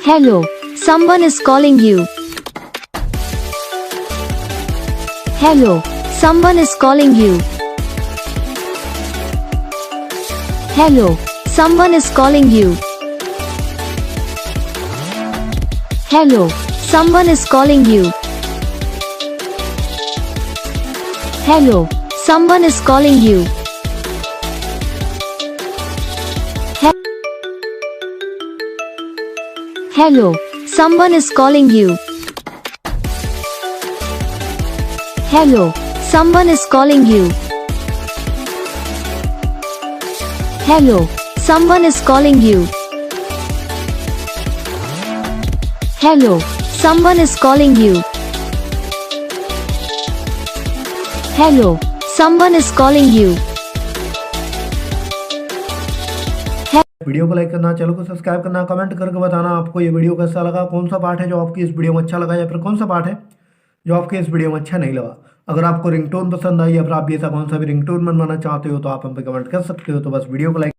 Hello, someone is calling you. Hello, someone is calling you. Hello, someone is calling you. Hello, someone is calling you. Hello, someone is calling you. Hello, someone is calling you. Hello, someone is calling you. Hello, someone is calling you. Hello, someone is calling you. Hello, someone is calling you. Video को like करना, channel को subscribe करना, comment करके बताना आपको ये video कैसा लगा, कौन सा पार्ट है जो आपकी इस वीडियो में अच्छा लगा या फिर कौन सा पार्ट है जो आपके इस वीडियो में अच्छा नहीं लगा। अगर आपको रिंगटोन पसंद आई या फिर आप भी ऐसा कौन सा भी रिंगटोन बनवाना चाहते हो तो आप हम पे कमेंट कर सकते हो। तो बस वीडियो को लाइक